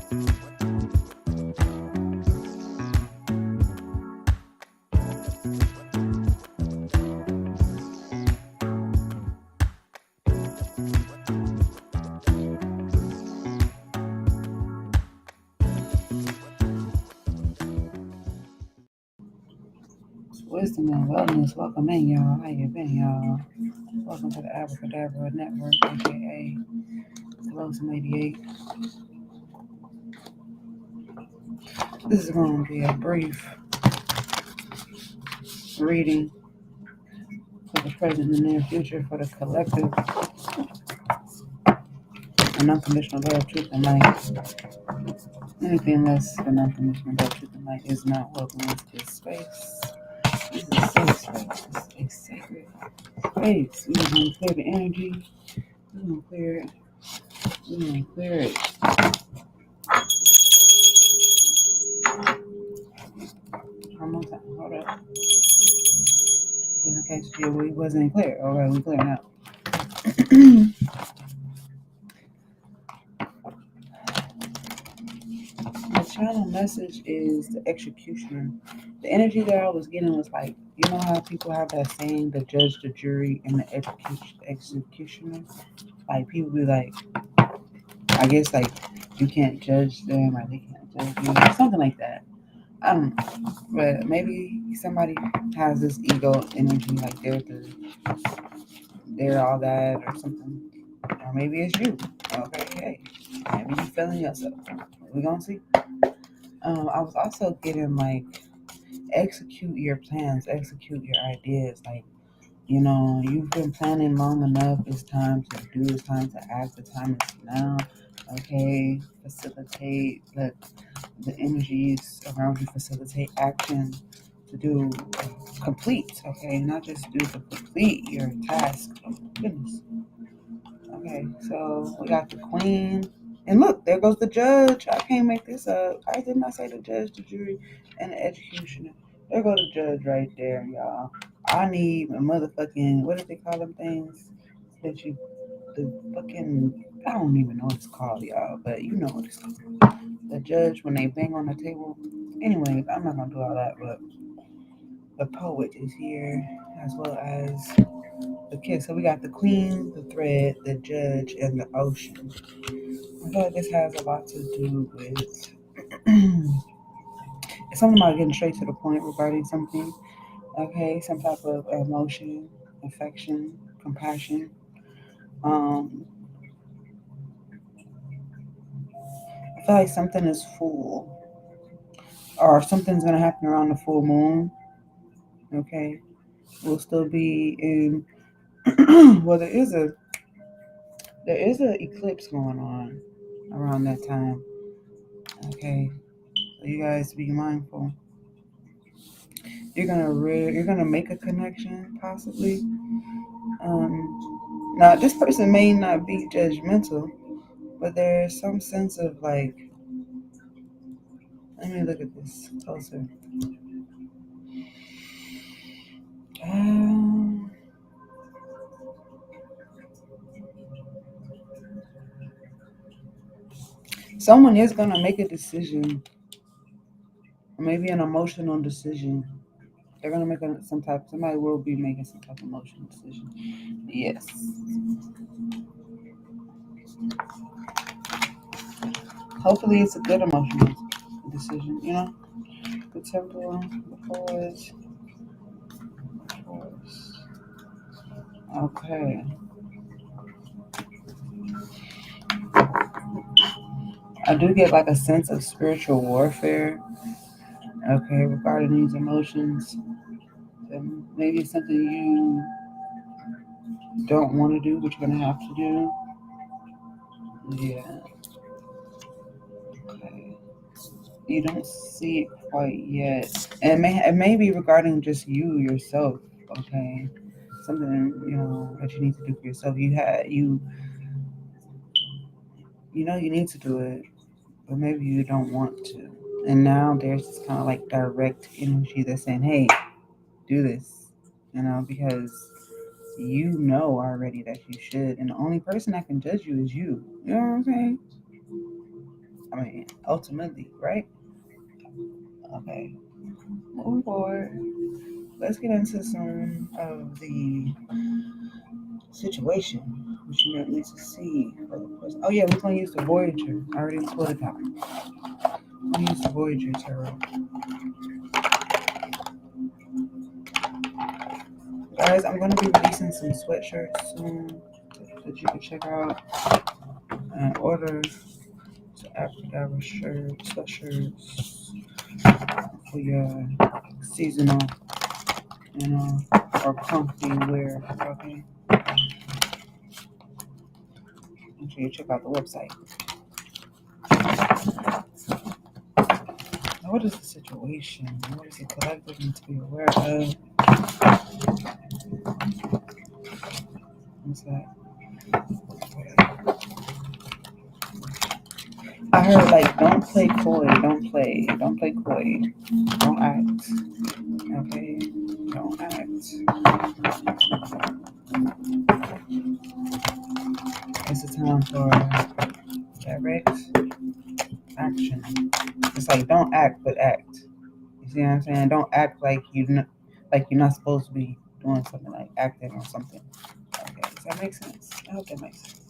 Wisdom and wellness. Welcome in, y'all. How you been, y'all? Welcome to the Abracadabra Network, aka Callosum 88. This is going to be a brief reading for the present and near future for the collective and unconditional love, truth, and light. Anything less than unconditional love, truth, and light is not welcome into this space. This is a safe space. This is a sacred space. We're going to clear the energy. We're going to clear it. We're going to clear it. One more time. Hold up. In case we wasn't clear. All right, we clear now. The channel message is the executioner. The energy that I was getting was like, you know how people have that saying, the judge, the jury, and the executioner? Like, people be like, I guess, like, you can't judge them, or they can't judge you, something like that. I don't know. But maybe somebody has this ego energy, like they're all that, or something. Or maybe it's you. Okay, hey. Maybe you're feeling yourself. We're going to see. I was also getting like, execute your plans, execute your ideas. Like, you know, you've been planning long enough. It's time to do, it's time to act, the time is now. Okay, facilitate, let the energies around you facilitate action to do, complete. Okay, not just do, to complete your task. Oh, goodness. Okay, so we got the queen. And look, there goes the judge. I can't make this up. I did not say the judge, the jury, and the executioner. There go the judge right there, y'all. I need a motherfucking, what do they call them things? That you, the fucking, I don't even know what it's called, y'all, but you know what it's called. The judge, when they bang on the table. Anyways, I'm not gonna do all that, but the poet is here, as well as the kid. So we got the queen, the thread, the judge, and the ocean. I feel like this has a lot to do with it's something about getting straight to the point regarding something. Okay, some type of emotion, affection, compassion. Um, I feel like something is full, or something's gonna happen around the full moon. Okay, we'll still be in. Well, there is a eclipse going on around that time. Okay, so you guys be mindful. You're gonna make a connection possibly. Now this person may not be judgmental, but there's some sense of like, let me look at this closer. Um, Someone is gonna make a decision, or maybe an emotional decision. They're gonna make somebody will be making some type of emotional decision. Yes. Hopefully it's a good emotional decision, you know? The temple, the forest. Okay. I do get like a sense of spiritual warfare, okay, regarding these emotions. Maybe it's something you don't want to do, but you're going to have to do. Yeah. Okay. You don't see it quite yet. And it may be regarding just you, yourself, okay? Something, you know, that you need to do for yourself. You know you need to do it, but maybe you don't want to. And now there's this kind of like direct energy that's saying, hey, do this, you know, because you know already that you should. And the only person that can judge you is you. You know what I'm saying? ultimately, right? Okay, moving forward, let's get into some of the situation which you might need to see for the person. Oh yeah, we're gonna use the Voyager. I already pulled it out. I'm gonna use the Voyager tarot. Guys, I'm gonna be releasing some sweatshirts soon that you can check out and order. So Abracadabra shirts, sweatshirts for your seasonal, or comfy wear. Okay. Make sure you check out the website. Now, what is the situation? What is the collective need to be aware of? What's that? I heard like don't play coy, don't play coy, don't act. Okay, don't act. It's a time for direct action. It's like don't act, but act. You see what I'm saying? Don't act like like you're not supposed to be doing something, like acting or something. Okay, does that make sense? I hope that makes sense.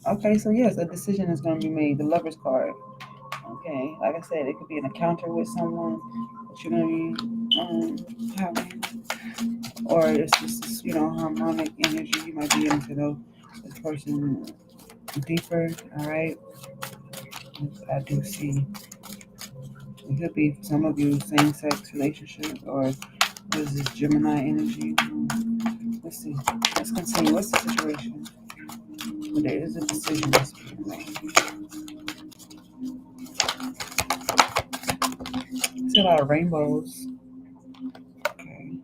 Okay, so yes, a decision is going to be made. The Lover's card. Okay, like I said, it could be an encounter with someone that you're going to be having, or it's just harmonic energy. You might be into the person deeper. All right, I do see. It could be some of you same-sex relationship, or this is Gemini energy. Let's see. Let's continue. What's the situation? But there is a decision that's being made. I see a lot of rainbows. Okay.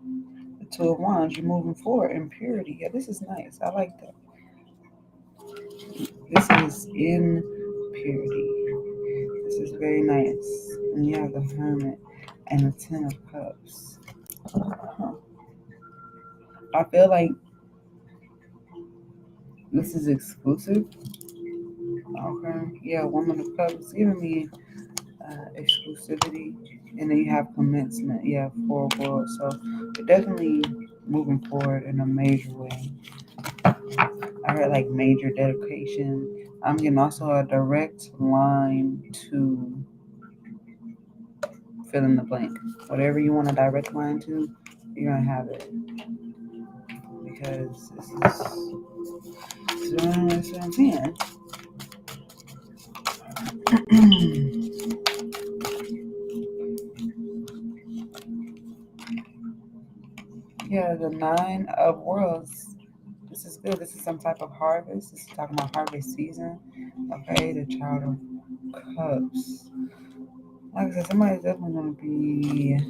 The Two of Wands, you're moving forward in purity. Yeah, this is nice. I like that. This is in purity. This is very nice. And you have the Hermit and the Ten of Cups. Huh. I feel like this is exclusive. Okay. Yeah, Woman of Cups giving me exclusivity. And then you have commencement. You have Four of Worlds. So you're definitely moving forward in a major way. I heard like major dedication. I'm getting also a direct line to fill in the blank. Whatever you want a direct line to, you're gonna have it. Because this is what I'm saying. Yeah, the Nine of Worlds. This is good. This is some type of harvest. This is talking about harvest season. Okay, the Child of Cups. Like I said, somebody's definitely going to be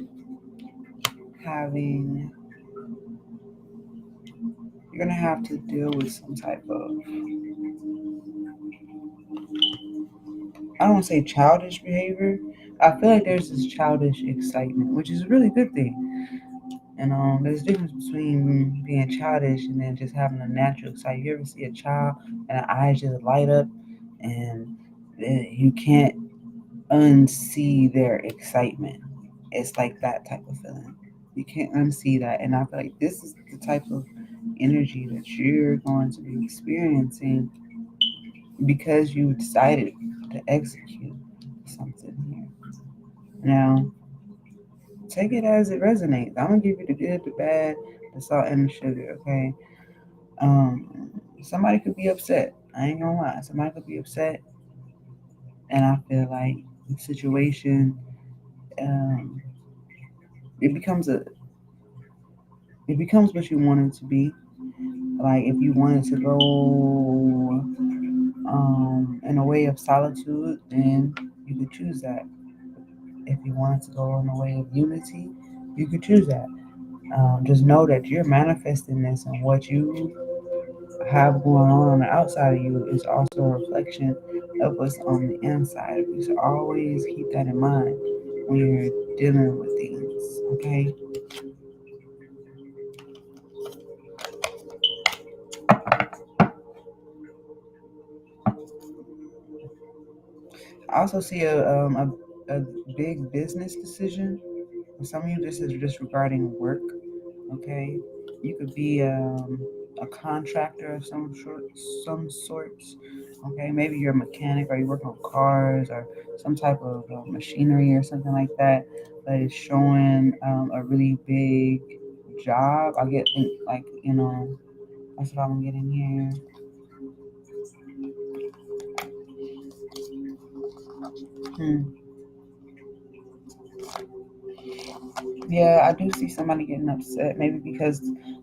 having, you're going to have to deal with some type of, I don't want to say childish behavior. I feel like there's this childish excitement, which is a really good thing. And there's a difference between being childish and then just having a natural excitement. You ever see a child and the eyes just light up and you can't unsee their excitement? It's like that type of feeling. You can't unsee that. And I feel like this is the type of energy that you're going to be experiencing because you decided to execute something here. Now, take it as it resonates. I'm gonna give you the good, the bad, the salt, and the sugar. Okay. Somebody could be upset. I ain't gonna lie. Somebody could be upset, and I feel like the situation, um, it becomes what you want it to be. Like if you wanted to go in a way of solitude, then you could choose that. If you wanted to go in a way of unity, you could choose that. Just know that you're manifesting this, and what you have going on the outside of you is also a reflection of what's on the inside of you. So always keep that in mind when you're dealing with things, okay? I also see a big business decision. For some of you, this is just regarding work. Okay, you could be a contractor of some sorts. Okay, maybe you're a mechanic or you work on cars or some type of machinery or something like that. But it's showing a really big job. I get think like that's what I'm getting here. Hmm. Yeah, I do see somebody getting upset. Maybe because,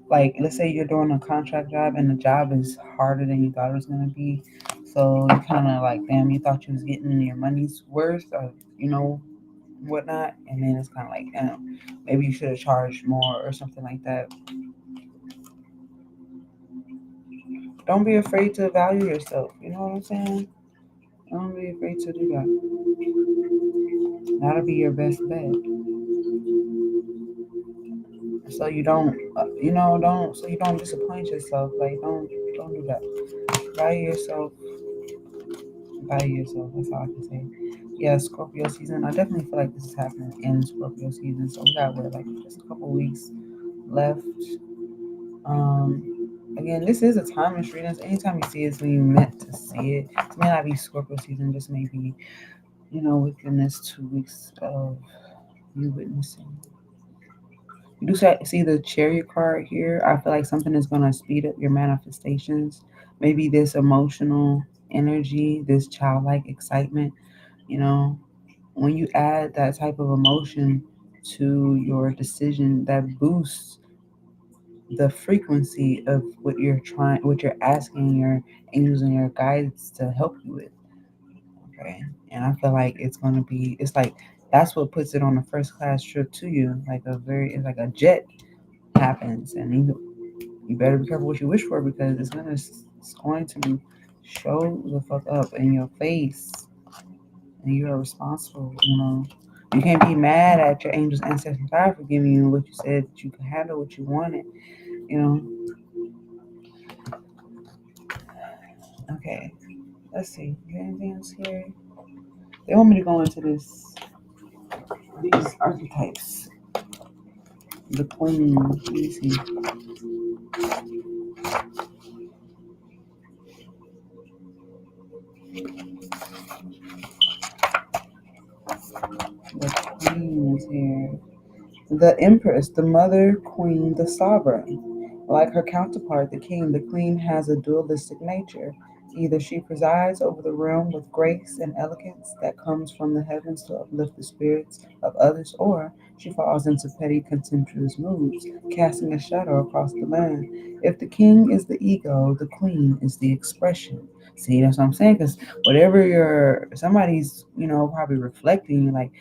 like, let's say you're doing a contract job and the job is harder than you thought it was gonna be. So you kind of like, damn, you thought you was getting your money's worth, or whatnot, and then it's kind of like, maybe you should have charged more or something like that. Don't be afraid to value yourself. You know what I'm saying? Don't be afraid to do that. That'll be your best bet. So you don't, don't so you don't disappoint yourself. Like don't do that. Value yourself. Value yourself. That's all I can say. Yeah, Scorpio season. I definitely feel like this is happening in Scorpio season. So we got like just a couple weeks left. Again, this is a timeless reading. So anytime you see it, it's when you meant to see it. It may not be Scorpio season, just maybe within this 2 weeks of you witnessing. You do see the Chariot card here. I feel like something is going to speed up your manifestations. Maybe this emotional energy, this childlike excitement. You know, when you add that type of emotion to your decision, that boosts the frequency of what you're asking your angels and your guides to help you with. Okay, and I feel like it's like that's what puts it on a first class trip to you, like it's like a jet happens, and you better be careful what you wish for because it's going to show the fuck up in your face, and you are responsible. You can't be mad at your angels, ancestors, God for giving you what you said that you could handle what you wanted. You know. Okay, let's see. Is there anything else here? They want me to go into these archetypes. The queen. Let me see. The queen is here. The empress, the mother, queen, the sovereign. Like her counterpart, the king, the queen has a dualistic nature. Either she presides over the realm with grace and elegance that comes from the heavens to uplift the spirits of others, or she falls into petty contemptuous moods, casting a shadow across the land. If the king is the ego, the queen is the expression. See, that's what I'm saying. Because whatever somebody's, probably reflecting, like,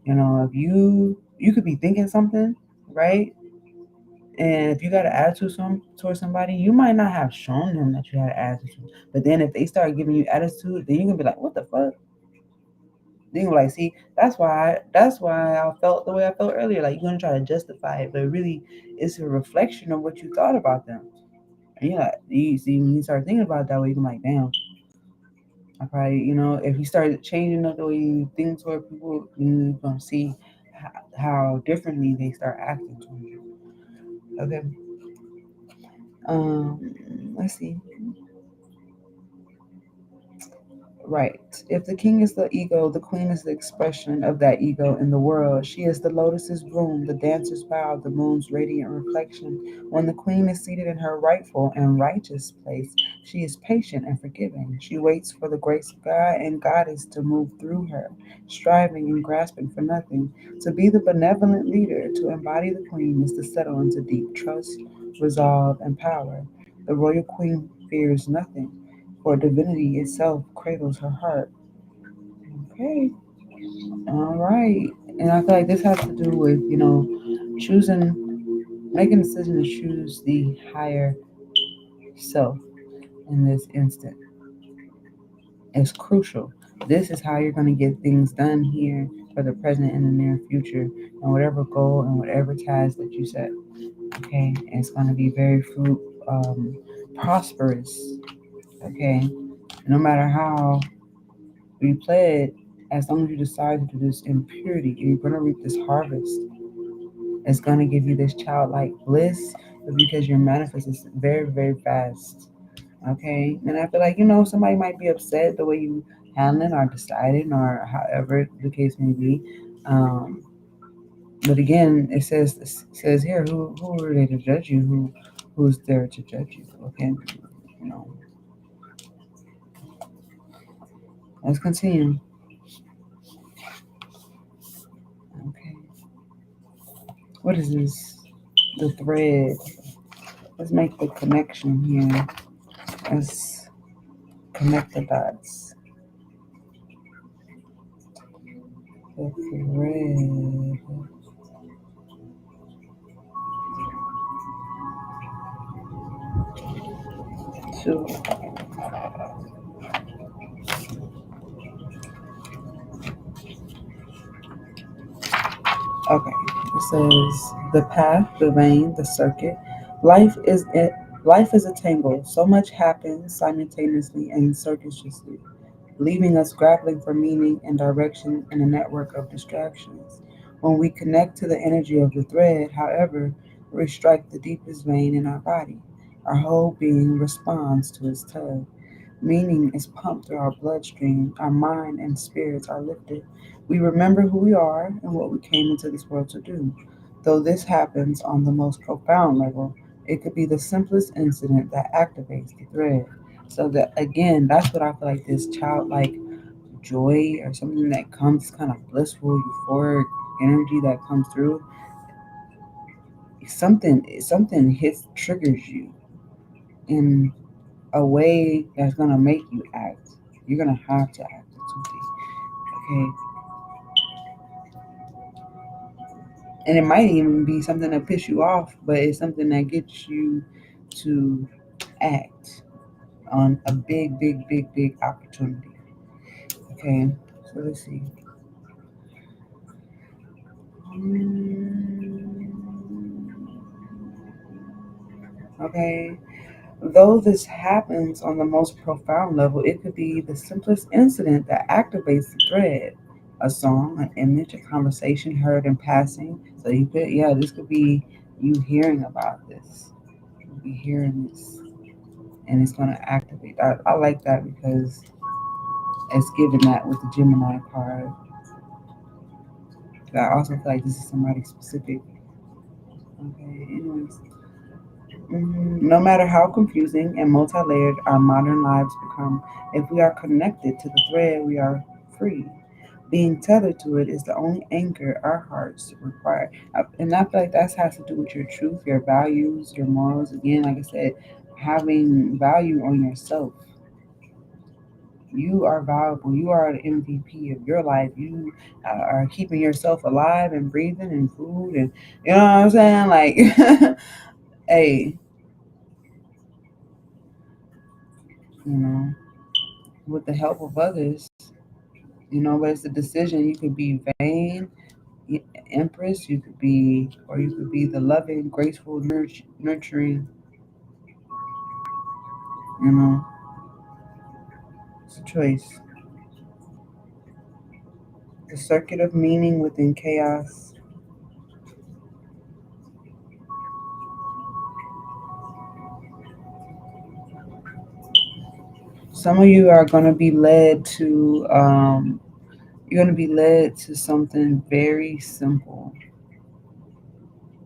if you could be thinking something, right? And if you got an attitude towards somebody, you might not have shown them that you had an attitude. But then if they start giving you attitude, then you're gonna be like, what the fuck? Then you're like, see, that's why I felt the way I felt earlier. Like you're gonna try to justify it, but really it's a reflection of what you thought about them. And you're like, you see, when you start thinking about it that way, you're like, damn, I probably, if you start changing up the way you think toward people, you're gonna see how differently they start acting toward you. Okay. Let's see. Right. If the king is the ego, the queen is the expression of that ego in the world. She is the lotus's bloom, the dancer's bow, the moon's radiant reflection. When the queen is seated in her rightful and righteous place, she is patient and forgiving. She waits for the grace of God and goddess to move through her, striving and grasping for nothing. To be the benevolent leader, to embody the queen, is to settle into deep trust, resolve, and power. The royal queen fears nothing, for divinity itself cradles her heart. Okay, all right. And I feel like this has to do with, making a decision to choose the higher self in this instant. It's crucial. This is how you're going to get things done here for the present and the near future, and whatever goal and whatever task that you set. Okay, and it's going to be very prosperous. Okay, no matter how we play it, as long as you decide to do this in purity, you're going to reap this harvest. It's going to give you this childlike bliss because your manifest is very, very fast. Okay. And I feel like, somebody might be upset the way you handling or deciding or however the case may be. But again, it says here, who are they to judge you? Who's there to judge you? Okay. You know, let's continue. Okay. What is this? The thread. Let's make the connection here. Let's connect the dots. The thread. Two. Okay. It says the path, the vein, the circuit. Life is it. Life is a tangle. So much happens simultaneously and circuitously, leaving us grappling for meaning and direction in a network of distractions. When we connect to the energy of the thread, however, we strike the deepest vein in our body. Our whole being responds to its tug. Meaning is pumped through our bloodstream, our mind and spirits are lifted. We remember who we are and what we came into this world to do. Though this happens on the most profound level, it could be the simplest incident that activates the thread. So that again, that's what I feel like this childlike joy or something that comes kind of blissful, euphoric energy that comes through. Something hits triggers you in a way that's gonna make you act. You're gonna have to act on something. Okay. And it might even be something that piss you off, but it's something that gets you to act on a big, big, big, big opportunity. Okay. So let's see. Okay. Though this happens on the most profound level, it could be the simplest incident that activates the thread. A song, an image, a conversation heard in passing. So you could, yeah, this could be you hearing about this. You'll be hearing this, and it's going to activate. I like that because it's given that with the Gemini card. But I also feel like this is somebody specific. Okay, anyways. No matter how confusing and multi layered our modern lives become, if we are connected to the thread, we are free. Being tethered to it is the only anchor our hearts require. And I feel like that has to do with your truth, your values, your morals. Again, like I said, having value on yourself. You are valuable. You are the MVP of your life. You are keeping yourself alive and breathing and food. And you know what I'm saying? Like, hey, you know, with the help of others, but it's a decision. You could be vain, empress. You could be, or you could be the loving, graceful, nurturing. You know, it's a choice. The circuit of meaning within chaos. Some of you are going to be led to. You're going to be led to something very simple.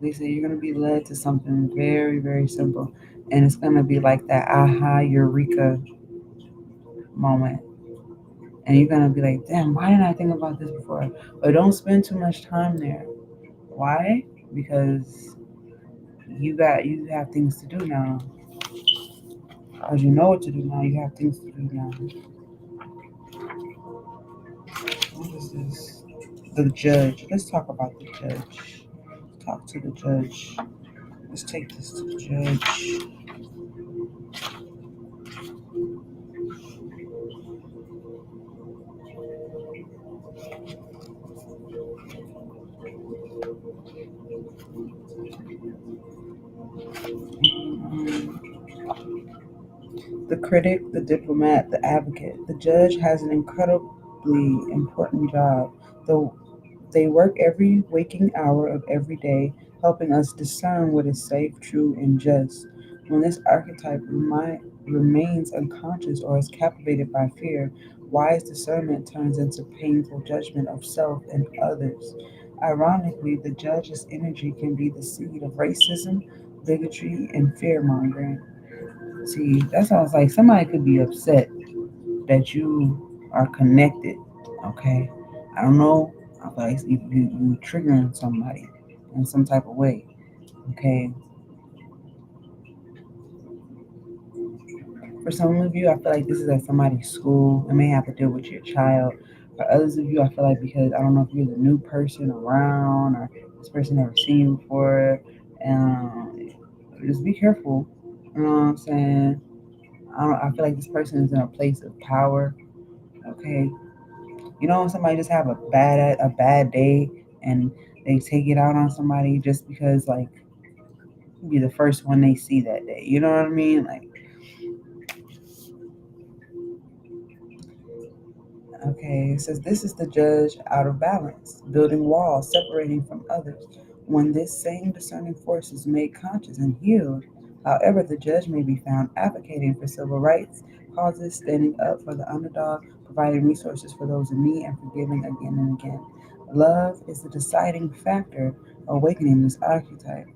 They say you're going to be led to something very, very simple, and it's going to be like that aha eureka moment. And you're gonna be like, damn, why didn't I think about this before? But don't spend too much time there. Why? Because you have things to do now. Because you know what to do now. You have things to do now. What is this? The judge. Let's talk about the judge. Talk to the judge. Let's take this to the judge. The critic, the diplomat, the advocate. The judge has an incredible important job. Though they work every waking hour of every day, helping us discern what is safe, true, and just. When this archetype remains unconscious or is captivated by fear, wise discernment turns into painful judgment of self and others. Ironically, the judge's energy can be the seed of racism, bigotry, and fear mongering. See, that sounds like somebody could be upset that you are connected. Okay, I don't know. I feel like you triggering somebody in some type of way. Okay, for some of you, I feel like this is at somebody's school. It may have to deal with your child. For others of you, I feel like because I don't know if you're the new person around or this person never seen you before. Um, just be careful. You know what I'm saying? I feel like this person is in a place of power. Okay, you know when somebody just have a bad day and they take it out on somebody just because like you be the first one they see that day. You know what I mean? Like, okay, it says this is the judge out of balance, building walls, separating from others. When this same discerning force is made conscious and healed, however, the judge may be found advocating for civil rights causes, standing up for the underdog, providing resources for those in need, and forgiving again and again. Love is the deciding factor awakening this archetype.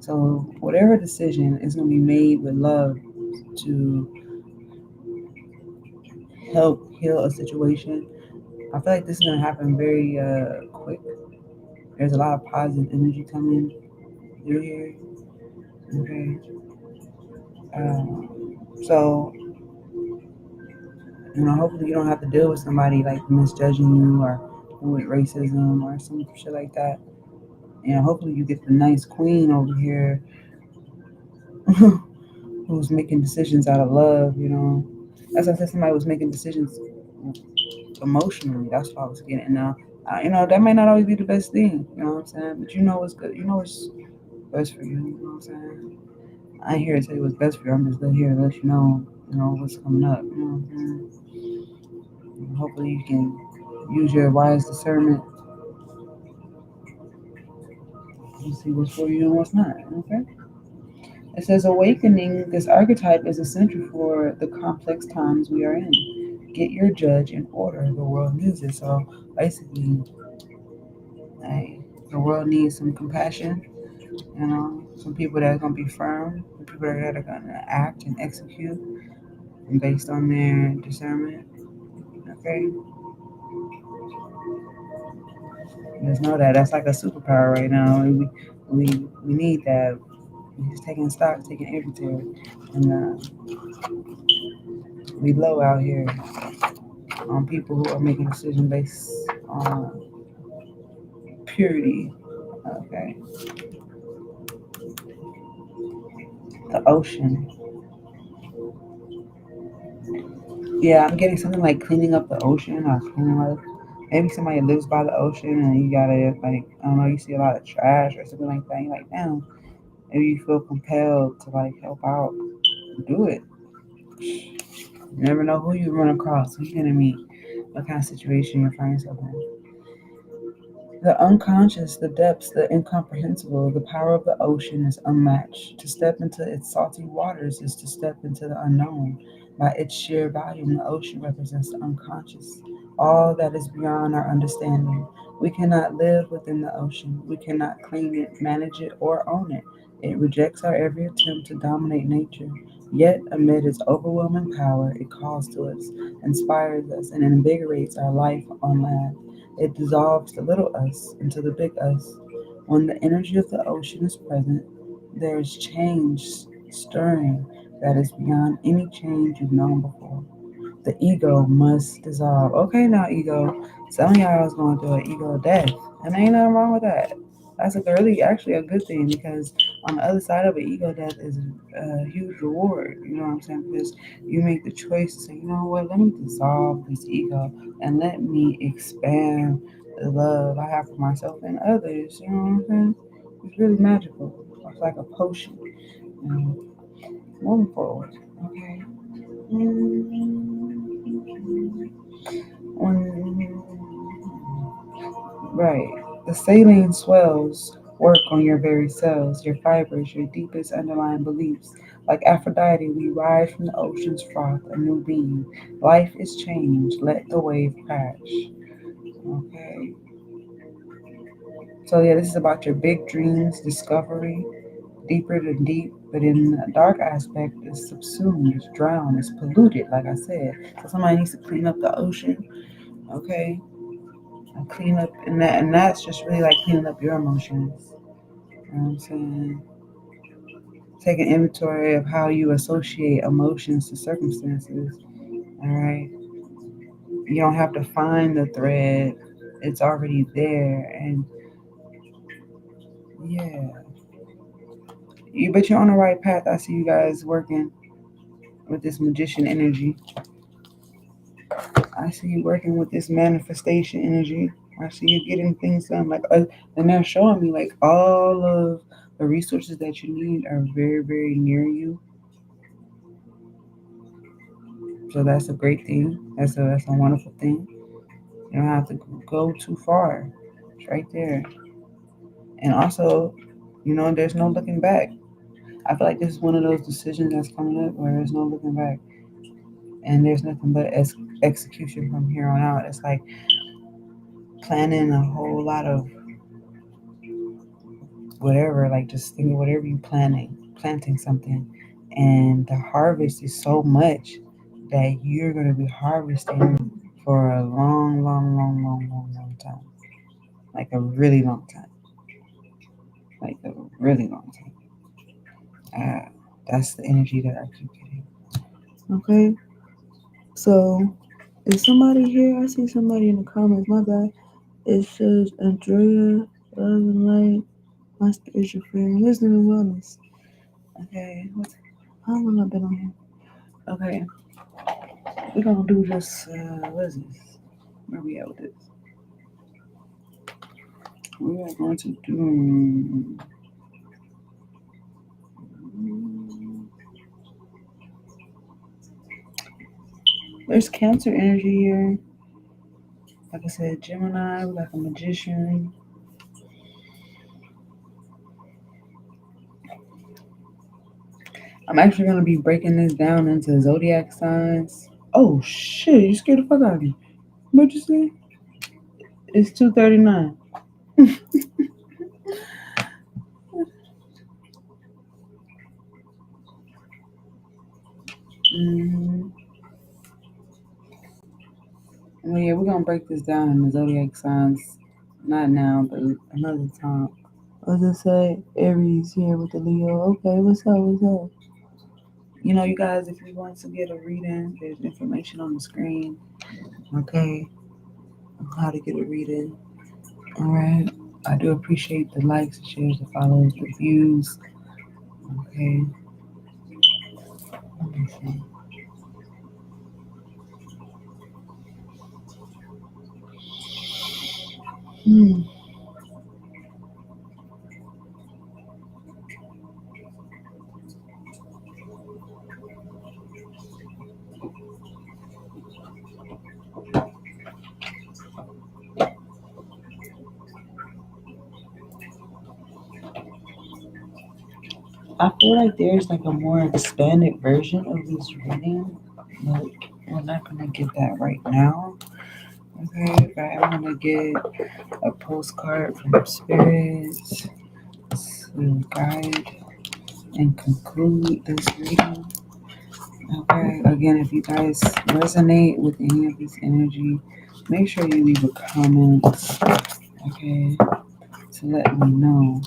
So, whatever decision is going to be made with love to help heal a situation, I feel like this is going to happen very quick. There's a lot of positive energy coming through here. Okay. So, hopefully you don't have to deal with somebody like misjudging you or with racism or some shit like that. Hopefully you get the nice queen over here who's making decisions out of love. As I said, somebody was making decisions emotionally. That's what I was getting. Now, that might not always be the best thing. You know what I'm saying? But you know what's good. You know what's best for you. You know what I'm saying? I ain't here to tell you what's best for you. I'm just here to let you know, what's coming up. You know what I'm saying? Hopefully you can use your wise discernment to see what's for you and what's not. Okay? It says awakening this archetype is essential for the complex times we are in. Get your judge in order. The world needs it. So basically, hey, the world needs some compassion. Some people that are gonna be firm, some people that are gonna act and execute based on their discernment. Okay, just know that that's like a superpower right now. We need that. We're just taking stock, taking inventory, and we low out here on people who are making decisions based on purity. Okay, the ocean. Yeah, I'm getting something like cleaning up the ocean or cleaning up. Maybe somebody lives by the ocean and you gotta like I don't know, you see a lot of trash or something like that. You're like, damn. Maybe you feel compelled to like help out. Do it. You never know who you run across, who you're gonna meet, what kind of situation you find yourself in. The unconscious, the depths, the incomprehensible, the power of the ocean is unmatched. To step into its salty waters is to step into the unknown. By its sheer volume, the ocean represents the unconscious, all that is beyond our understanding. We cannot live within the ocean. We cannot claim it, manage it, or own it. It rejects our every attempt to dominate nature. Yet, amid its overwhelming power, it calls to us, inspires us, and invigorates our life on land. It dissolves the little us into the big us. When the energy of the ocean is present, there is change stirring that is beyond any change you've known before. The ego must dissolve. Okay, now ego. Some of y'all is going through an ego death, and ain't nothing wrong with that. That's really actually a good thing because on the other side of an ego death is a huge reward. You know what I'm saying? Because you make the choice to say, you know what, let me dissolve this ego and let me expand the love I have for myself and others. You know what I'm saying? It's really magical. It's like a potion. Moving forward. Okay. Right. The saline swells work on your very cells, your fibers, your deepest underlying beliefs. Like Aphrodite, we rise from the ocean's froth, a new being. Life is change. Let the wave crash. Okay. So yeah, this is about your big dreams, discovery, deeper than deep, but in the dark aspect, it's subsumed, it's drowned, it's polluted, like I said. So somebody needs to clean up the ocean, okay? And clean up, and that's just really like cleaning up your emotions. You know what I'm saying? Take an inventory of how you associate emotions to circumstances. All right. You don't have to find the thread. It's already there. And yeah. But you're on the right path. I see you guys working with this magician energy. I see you working with this manifestation energy. I see you getting things done. And they're showing me like all of the resources that you need are very, very near you. So that's a great thing. That's a wonderful thing. You don't have to go too far. It's right there. And also, there's no looking back. I feel like this is one of those decisions that's coming up where there's no looking back. And there's nothing but execution from here on out. It's like planning a whole lot of whatever, like just think of whatever you planting something. And the harvest is so much that you're going to be harvesting for a long, long, long, long, long, long time. Like a really long time. Like a really long time. That's the energy that I keep getting. Okay, so is somebody here? I see somebody in the comments. My bad. It says Andrea, love and light, my spiritual friend, wisdom and wellness. Okay, how long I've been on here? Okay, we're gonna do this. What is this? Where we at with this? We are going to do. There's Cancer energy here. Like I said, Gemini, like a magician. I'm actually going to be breaking this down into zodiac signs. Oh, shit. You scared the fuck out of me. What'd you say? It's 2:39. Mm-hmm. Well, yeah, we're going to break this down in the zodiac signs. Not now, but another time. I'll just say Aries here with the Leo. Okay, what's up? What's up? You guys, if you want to get a reading, there's information on the screen. Okay, on how to get a reading. All right. I do appreciate the likes, the shares, the follows, the views. Okay. Let me see. I feel like there's like a more expanded version of this reading, but we're not gonna get that right now. Okay, but I'm gonna get a postcard from spirits to guide and conclude this reading. Okay, again, if you guys resonate with any of this energy, make sure you leave a comment, okay, to let me know.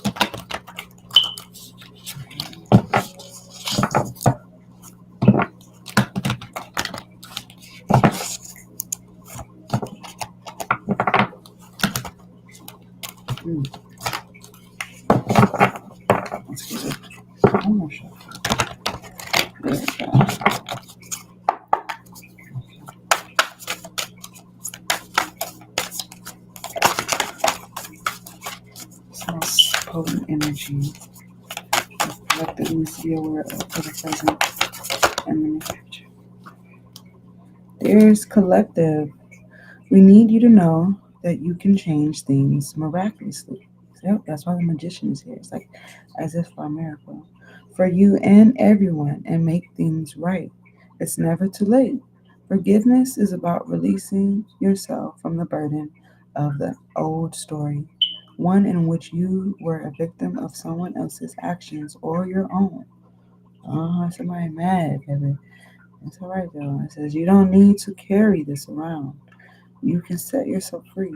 Let's get it. One more shot. There we go. Most potent energy collectively be aware of for the present and in the future. Here's collective. We need you to know that you can change things miraculously. Yep, that's why the magician is here. It's like as if by miracle. For you and everyone, and make things right. It's never too late. Forgiveness is about releasing yourself from the burden of the old story, one in which you were a victim of someone else's actions or your own. Somebody mad, baby. It's all right though. It says you don't need to carry this around. You can set yourself free.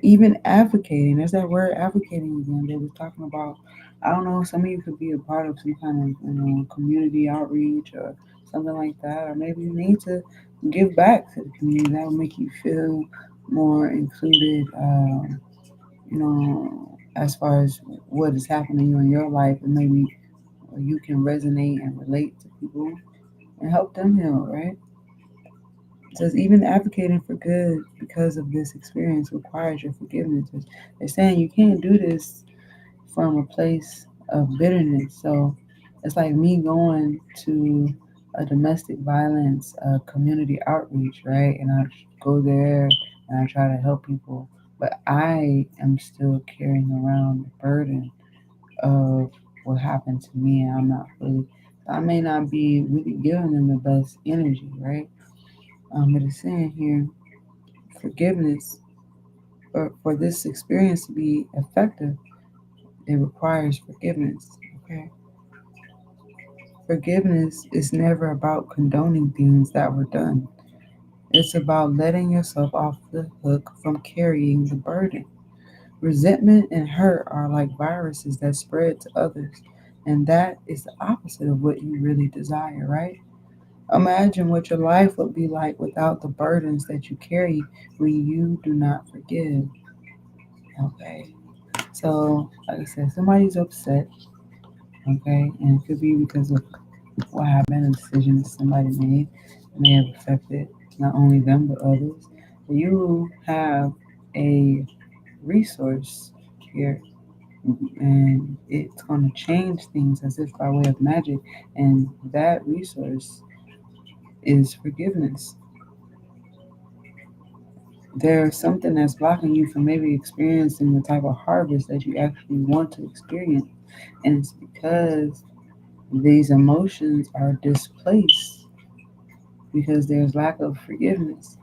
Even advocating, there's that word advocating again. They were talking about, I don't know, some of you could be a part of some kind of community outreach or something like that, or maybe you need to give back to the community. That will make you feel more included. As far as what is happening to you in your life, and maybe you can resonate and relate to people and help them heal, right? It says even advocating for good because of this experience requires your forgiveness. They're saying you can't do this from a place of bitterness. So it's like me going to a domestic violence community outreach, right? And I go there and I try to help people, but I am still carrying around the burden of what happened to me, and I'm not really. I may not be really giving them the best energy, right? But it's saying here forgiveness, for this experience to be effective, it requires forgiveness. Okay, forgiveness is never about condoning things that were done. It's about letting yourself off the hook from carrying the burden. Resentment and hurt are like viruses that spread to others, and that is the opposite of what you really desire, right? Imagine what your life would be like without the burdens that you carry when you do not forgive. Okay. So, like I said, somebody's upset. Okay. And it could be because of what happened, a decision that somebody made that may have affected not only them but others. You have a resource here, and it's going to change things as if by way of magic. And that resource is forgiveness. There's something that's blocking you from maybe experiencing the type of harvest that you actually want to experience. And it's because these emotions are displaced because there's lack of forgiveness.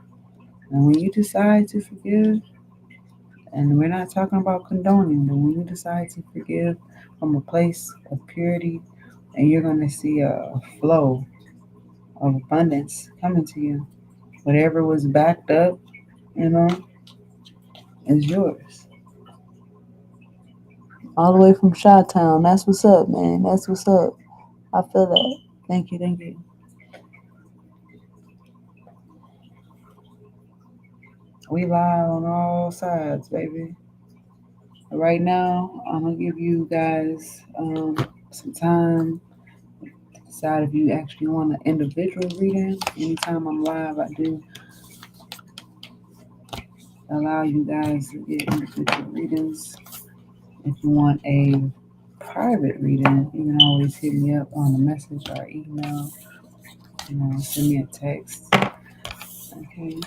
And when you decide to forgive, and we're not talking about condoning, but when you decide to forgive from a place of purity, and you're going to see a flow of abundance coming to you. Whatever was backed up, you know, is yours. All the way from Chi-Town. That's what's up, man. That's what's up. I feel that. Thank you, thank you. We live on all sides, baby. Right now, I'm gonna give you guys some time to decide if you actually want an individual reading. Anytime I'm live, I do allow you guys to get individual readings. If you want a private reading, you can always hit me up on a message or email. Send me a text. Okay.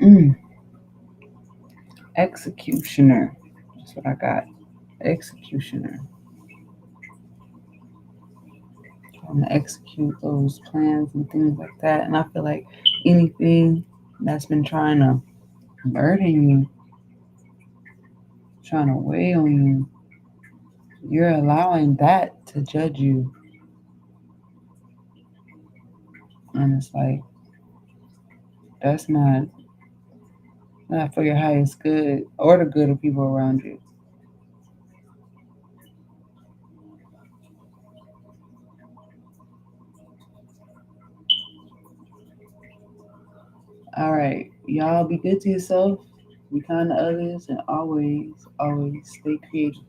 Mm. Executioner. That's what I got. Executioner. Trying to execute those plans and things like that. And I feel like anything that's been trying to burden you, trying to weigh on you, you're allowing that to judge you. And it's like, that's not for your highest good or the good of people around you. All right. Y'all be good to yourself, be kind to others, and always, always stay creative.